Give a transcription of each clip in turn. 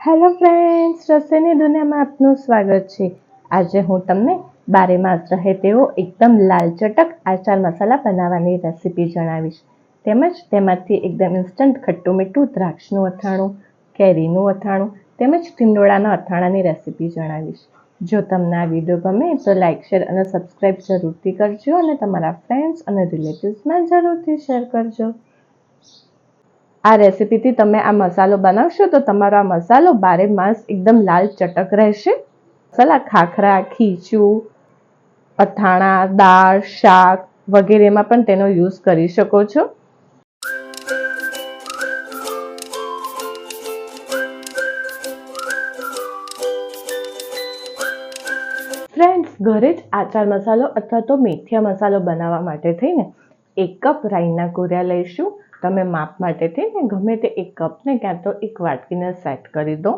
Hello friends, રસોઈની દુનિયામાં આપનું સ્વાગત છે। આજે હું તમને બારેમાસ રહે તેવો એકદમ લાલ ચટક આચાર મસાલા બનાવવાની રેસીપી જણાવીશ। તેમજ તેમાંથી એકદમ ઇન્સ્ટન્ટ ખટ્ટું મીઠું દ્રાક્ષનું અથાણું, કેરીનું અથાણું તેમજ ટીંડોળાના અથાણાની રેસીપી જણાવીશ। જો તમને આ વિડીયો ગમે તો લાઇક, શેર અને સબસ્ક્રાઈબ જરૂરથી કરજો અને તમારા ફ્રેન્ડ્સ અને રિલેટિવ્સમાં જરૂરથી શેર કરજો। આ રેસીપીથી તમે આ મસાલો બનાવશો તો તમારો આ મસાલો બારે માસ એકદમ લાલ ચટક રહેશે। મસાલા ખાખરા, ખીચું, અથાણા, દાળ, શાક વગેરેમાં પણ તેનો યુઝ કરી શકો છો। ફ્રેન્ડ્સ, ઘરે જ આચાર મસાલો અથવા તો મેથીયા મસાલો બનાવવા માટે થઈને 1 કપ રાઈના કોરિયા લઈશું। તમે માપ માટે થઈને ગમે તે 1 કપને ક્યાં તો 1 વાટકીને સેટ કરી દો।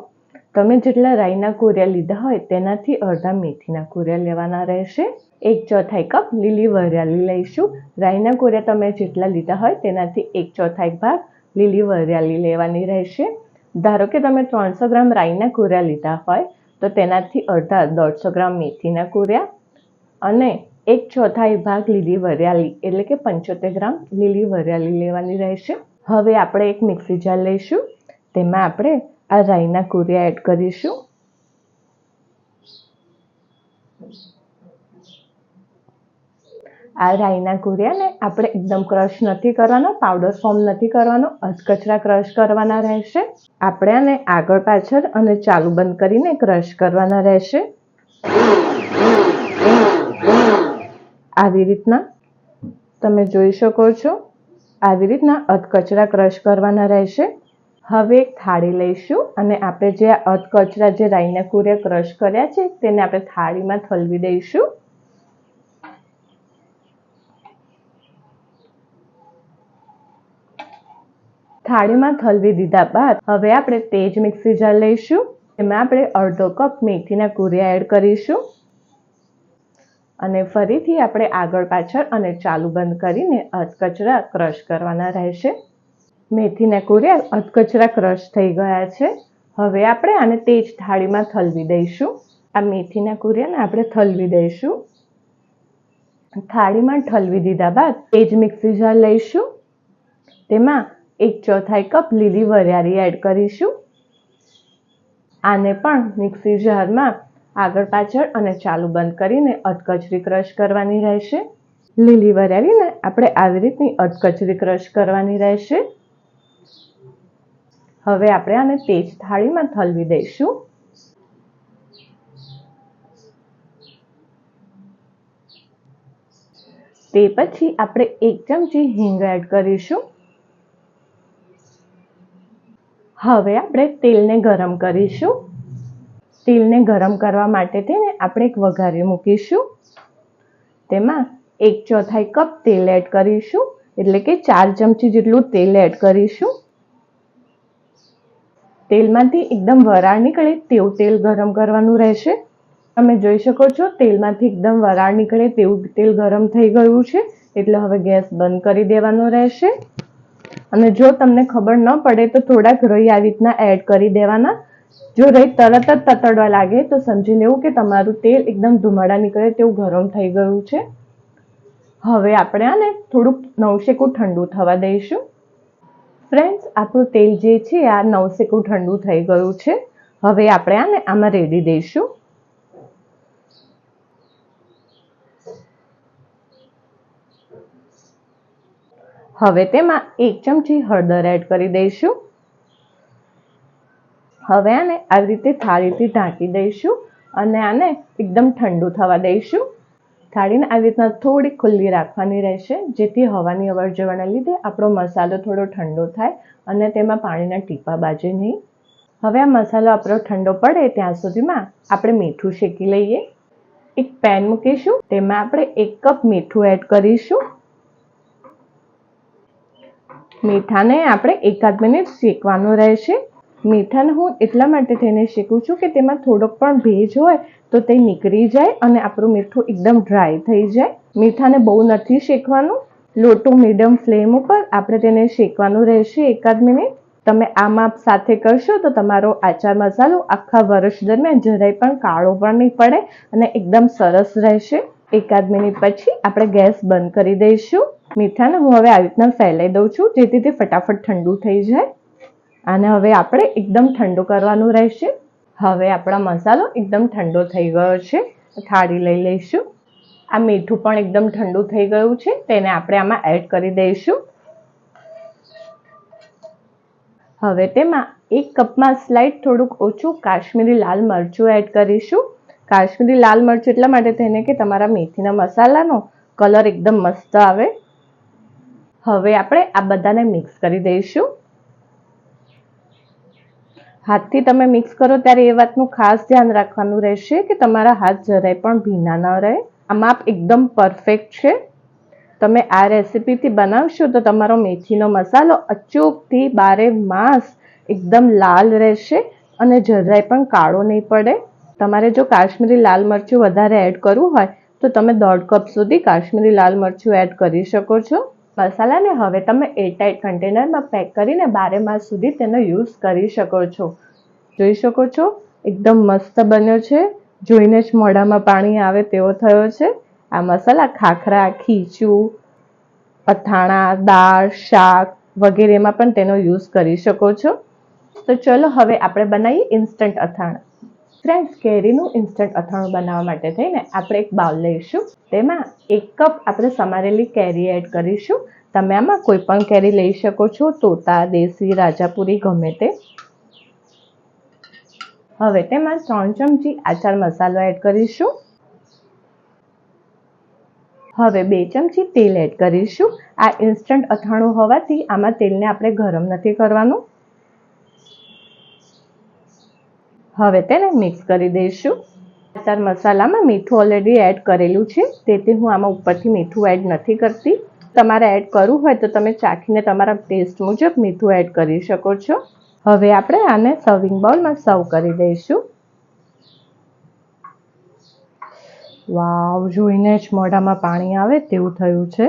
તમે જેટલા રાઈના કોરિયા લીધા હોય તેનાથી અડધા મેથીના કોરિયા લેવાના રહેશે। 1/4 કપ લીલી વરિયાળી લઈશું। રાઈના કોરિયા તમે જેટલા લીધા હોય તેનાથી 1/4 ભાગ લીલી વરિયાળી લેવાની રહેશે। ધારો કે તમે 300 ગ્રામ રાઈના કોરિયા લીધા હોય તો તેનાથી અડધા 150 ગ્રામ મેથીના કોરિયા અને 1/4 ભાગ લીલી વરિયાળી એટલે કે 75 ગ્રામ લીલી વરિયાળી લેવાની રહેશે। હવે આપણે એક મિક્સી જાર લઈશું। તેમાં આપણે આ રાઈના કોરિયા એડ કરીશું। આ રાઈના કોરિયાને આપણે એકદમ ક્રશ નથી કરવાનો, પાવડર ફોર્મ નથી કરવાનો, અધકચરા ક્રશ કરવાના રહેશે। આપણે આને આગળ પાછળ અને ચાલુ બંધ કરીને ક્રશ કરવાના રહેશે। આવી રીતના તમે જોઈ શકો છો, આવી રીતના અધકચરા ક્રશ કરવાના રહેશે। હવે એક થાળી લઈશું અને આપણે જે અધકચરા જે રાઈના કોરિયા ક્રશ કર્યા છે તેને આપણે થાળીમાં ઠલવી દઈશું। થાળીમાં ઠલવી દીધા બાદ હવે આપણે તે જ મિક્સી જાર લઈશું। તેમાં આપણે અડધો કપ મેથીના કોરિયા એડ કરીશું અને ફરીથી આપણે આગળ પાછળ અને ચાલુ બંધ કરીને અધકચરા ક્રશ કરવાના રહેશે। મેથીના કોરિયા અધકચરા ક્રશ થઈ ગયા છે। હવે આપણે આને તે જ થાળીમાં ઠલવી દઈશું। આ મેથીના કોરિયાને આપણે ઠલવી દઈશું। થાળીમાં ઠલવી દીધા બાદ તે જ મિક્સી જાર લઈશું। તેમાં 1/4 કપ લીલી વરિયાળી એડ કરીશું। આને પણ મિક્સી જારમાં આગળ પાછળ અને ચાલુ બંધ કરીને અધકચરી ક્રશ કરવાની રહેશે। લીલી વરિયાળીને આપણે આવી રીતની અધકચરી ક્રશ કરવાની રહેશે। હવે આપણે આને તે જ થાળીમાં ઠલવી દઈશું। તે પછી આપણે 1 ચમચી હિંગ એડ કરીશું। હવે આપણે તેલને ગરમ કરીશું। તેલને ગરમ કરવા માટે થઈને આપણે એક વઘારી મૂકીશું। તેમાં 1/4 કપ તેલ એડ કરીશું એટલે કે 4 ચમચી જેટલું તેલ એડ કરીશું। તેલમાંથી એકદમ વરાળ નીકળે તેવું તેલ ગરમ કરવાનું રહેશે। તમે જોઈ શકો છો તેલમાંથી એકદમ વરાળ નીકળે તેવું તેલ ગરમ થઈ ગયું છે એટલે હવે ગેસ બંધ કરી દેવાનો રહેશે। અને જો તમને ખબર ન પડે તો થોડાક રઈ આવી રીતના એડ કરી દેવાના। જો રઈ તરત જ તતડવા લાગે તો સમજી લેવું કે તમારું તેલ એકદમ ધુમાડા નીકળે તેવું ગરમ થઈ ગયું છે। હવે આપણે આને થોડુંક નવશેકું ઠંડુ થવા દઈશું। ફ્રેન્ડ્સ, આપણું તેલ જે છે આ નવશેકું ઠંડુ થઈ ગયું છે। હવે આપણે આને આમાં રેડી દઈશું। હવે તેમાં 1 ચમચી હળદર એડ કરી દઈશું। હવે આને આવી રીતે થાળીથી ઢાંકી દઈશું અને આને એકદમ ઠંડુ થવા દઈશું। થાળીને આવી રીતના થોડી ખુલ્લી રાખવાની રહેશે જેથી હવાની અવર જવરના લીધે આપણો મસાલો થોડો ઠંડો થાય અને તેમાં પાણીના ટીપા બાજે નહીં। હવે આ મસાલો આપણો ઠંડો પડે ત્યાં સુધીમાં આપણે મીઠું શેકી લઈએ। એક પેન મૂકીશું, તેમાં આપણે 1 કપ મીઠું એડ કરીશું। મીઠાને આપણે 1-8 મિનિટ શેકવાનું રહેશે। મીઠાને હું એટલા માટે થઈને શેકું છું કે તેમાં થોડોક પણ ભેજ હોય તો તે નીકળી જાય અને આપણું મીઠું એકદમ ડ્રાય થઈ જાય। મીઠાને બહુ નથી શેકવાનું। લો ટુ મીડિયમ ફ્લેમ ઉપર આપણે તેને શેકવાનું રહેશે 1-8 મિનિટ। તમે આ માપ સાથે કરશો તો તમારો આચાર મસાલો આખા વર્ષ દરમિયાન જરાય પણ કાળો પણ નહીં પડે અને એકદમ સરસ રહેશે. એકાદ મિનિટ પછી આપણે ગેસ બંધ કરી દઈશું. મીઠાને હું હવે આવી રીતના ફેલાઈ દઉં છું જેથી તે ફટાફટ ઠંડુ થઈ જાય. અને હવે આપણે એકદમ ઠંડુ કરવાનું રહેશે. હવે આપણા મસાલો એકદમ ઠંડો થઈ ગયો છે. થાળી લઈ લઈશું. આ મીઠું પણ એકદમ ઠંડુ થઈ ગયું છે, તેને આપણે આમાં એડ કરી દઈશું. હવે તેમાં 1 કપમાં સ્લાઇડ થોડુંક ઓછું કાશ્મીરી લાલ મરચું એડ કરીશું. કાશ્મીરી લાલ મરચું એટલા માટે થઈને કે તમારા મેથીના મસાલાનો કલર એકદમ મસ્ત આવે. હવે આપણે આ બધાને મિક્સ કરી દઈશું. હાથથી તમે મિક્સ કરો ત્યારે એ વાતનું ખાસ ધ્યાન રાખવાનું રહેશે કે તમારા હાથ જરાય પણ ભીના ન રહે. આ માપ એકદમ પરફેક્ટ છે. તમે આ રેસીપીથી બનાવશો તો તમારો મેથીનો મસાલો અચૂકથી 12 માસ એકદમ લાલ રહેશે અને જરાય પણ કાળો નહીં પડે. તમારે જો કાશ્મીરી લાલ મરચું વધારે એડ કરવું હોય તો તમે 1.5 કપ સુધી કાશ્મીરી લાલ મરચું એડ કરી શકો છો. મસાલાને હવે તમે એરટાઇટ કન્ટેનરમાં પેક કરીને 12 માસ સુધી તેનો યુઝ કરી શકો છો. જોઈ શકો છો એકદમ મસ્ત બન્યો છે. જોઈને જ મોઢામાં પાણી આવે તેવો થયો છે. આ મસાલા ખાખરા, ખીચું, અથાણા, દાળ, શાક વગેરેમાં પણ તેનો યુઝ કરી શકો છો. તો ચલો હવે આપણે બનાવીએ ઇન્સ્ટન્ટ અથાણા. ફ્રેન્ડ્સ, કેરીનું ઇન્સ્ટન્ટ અથાણું બનાવવા માટે થઈને આપણે એક બાઉલ લઈશું. તેમાં 1 કપ આપણે સમારેલી કેરી એડ કરીશું. તમે આમાં કોઈ પણ કેરી લઈ શકો છો, તોતા, દેશી, રાજાપુરી, ગમે તે. હવે તેમાં 3 ચમચી આચાર મસાલો એડ કરીશું. હવે 2 ચમચી તેલ એડ કરીશું. આ ઇન્સ્ટન્ટ અથાણું હોવાથી આમાં તેલને આપણે ગરમ નથી કરવાનું. હવે તેને મિક્સ કરી દઈશું. આચાર મસાલામાં મીઠું ઓલરેડી એડ કરેલું છે, તેથી હું આમાં ઉપરથી મીઠું એડ નથી કરતી. તમારે એડ કરવું હોય તો તમે ચાખીને તમારા ટેસ્ટ મુજબ મીઠું એડ કરી શકો છો. હવે આપણે આને સર્વિંગ બાઉલમાં સર્વ કરી દઈશું. વાવ, જોઈને જ મોઢામાં પાણી આવે તેવું થયું છે.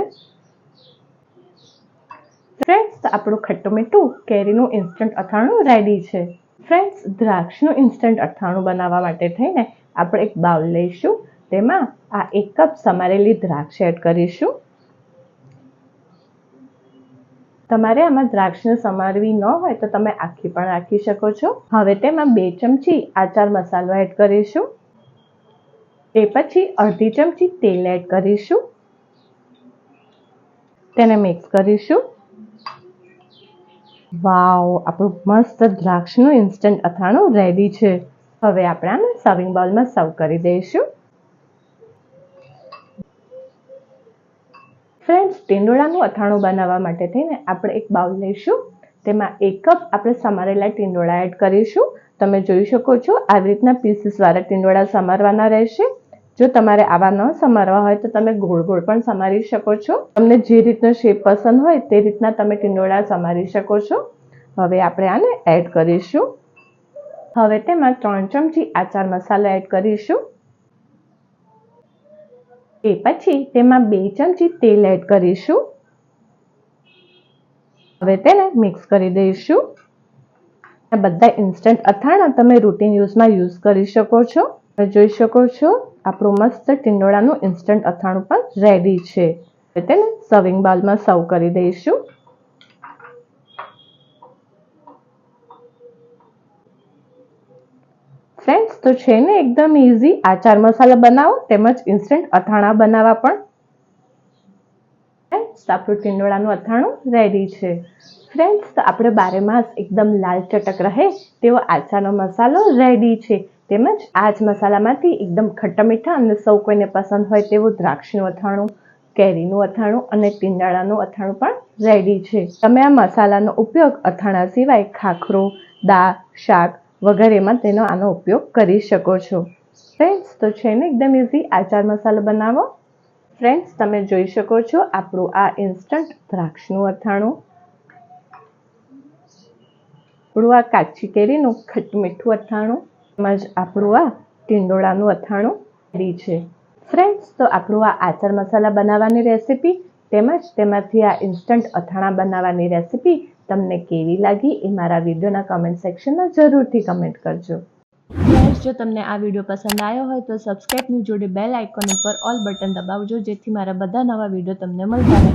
ફ્રેન્ડ્સ, આપણું ખટ્ટું મીઠું કેરીનું ઇન્સ્ટન્ટ અથાણું રેડી છે. ફ્રેન્ડ્સ, દ્રાક્ષનું ઇન્સ્ટન્ટ અથાણું બનાવવા માટે થઈને આપણે એક બાઉલ લઈશું. તેમાં આ 1 કપ સમારેલી દ્રાક્ષ એડ કરીશું. તમારે આમાં દ્રાક્ષને સમારવી ન હોય તો તમે આખી પણ રાખી શકો છો. હવે તેમાં 2 ચમચી આચાર મસાલો એડ કરીશું. તે પછી અડધી ચમચી તેલ એડ કરીશું. તેને મિક્સ કરીશું. વાવ, આપણું મસ્ત દ્રાક્ષનું ઇન્સ્ટન્ટ અથાણું રેડી છે. હવે આપણે આને સર્વિંગ બાઉલમાં સર્વ કરી દઈશું. ફ્રેન્ડ્સ, ટીંડોળાનું અથાણું બનાવવા માટે થઈને આપણે એક બાઉલ લઈશું. તેમાં 1 કપ આપણે સમારેલા ટીંડોળા એડ કરીશું. તમે જોઈ શકો છો આવી રીતના પીસીસ વાળા ટીંડોળા સમારવાના રહેશે. જો તમારે આવા ન સમારવા હોય તો તમે ગોળ ગોળ પણ સમારી શકો છો. તમને જે રીતનો શેપ પસંદ હોય તે રીતના તમે ટીંડોળા સમારી શકો છો. હવે આપણે આને એડ કરીશું. હવે તેમાં 3 ચમચી આચાર મસાલો એડ કરીશું. એ પછી તેમાં 2 ચમચી તેલ એડ કરીશું. હવે તેને મિક્સ કરી દઈશું. આ બધા ઇન્સ્ટન્ટ અથાણા તમે રૂટીન યુઝમાં યુઝ કરી શકો છો. જોઈ શકો છો આપણું મસ્ત ટીંડોળાનું ઇન્સ્ટન્ટ અથાણું પણ રેડી છે. હવે તેને સર્વિંગ બાઉલમાં સર્વ કરી દઈશું. ફ્રેન્ડ્સ, તો છે ને એકદમ ઇઝી આચાર મસાલા બનાવો તેમજ ઇન્સ્ટન્ટ અથાણા બનાવવા પણ. ફ્રેન્ડ્સ, આપણું ટીંડોળાનું અથાણું રેડી છે. ફ્રેન્ડ્સ, તો આપણે 12 માસ એકદમ લાલ ચટક રહે તેવો આચારનો મસાલો રેડી છે. તેમજ આ જ મસાલામાંથી એકદમ ખટ્ટા મીઠા અને સૌ કોઈને પસંદ હોય તેવું દ્રાક્ષનું અથાણું, કેરીનું અથાણું અને ટીંડોળાનું અથાણું પણ રેડી છે. તમે આ મસાલાનો ઉપયોગ અથાણા સિવાય ખાખરો, દાળ, શાક વગેરેમાં તેનો આનો ઉપયોગ કરી શકો છો. ફ્રેન્ડ્સ, તો છે ને એકદમ ઇઝી આચાર મસાલો બનાવો. ફ્રેન્ડ્સ, તમે જોઈ શકો છો આપણું આ ઇન્સ્ટન્ટ દ્રાક્ષનું અથાણું, આપણું આ કાચી કેરીનું ખટ્ટું મીઠું અથાણું, તેમજ આપણું આ ટીંડોળાનું અથાણું રેડી છે. ફ્રેન્ડ્સ, તો આપણું આ આચાર મસાલા બનાવવાની રેસીપી તેમજ તેમાંથી આ ઇન્સ્ટન્ટ અથાણા બનાવવાની રેસીપી તમને કેવી લાગી એ મારા વિડીયોના કમેન્ટ સેક્શનમાં જરૂરથી કમેન્ટ કરજો. ફ્રેન્ડ્સ, જો તમને આ વિડીયો પસંદ આવ્યો હોય તો સબસ્ક્રાઇબની જોડે બેલ આઇકોન ઉપર ઓલ બટન દબાવજો, જેથી મારા બધા નવા વિડીયો તમને મળતા રહે.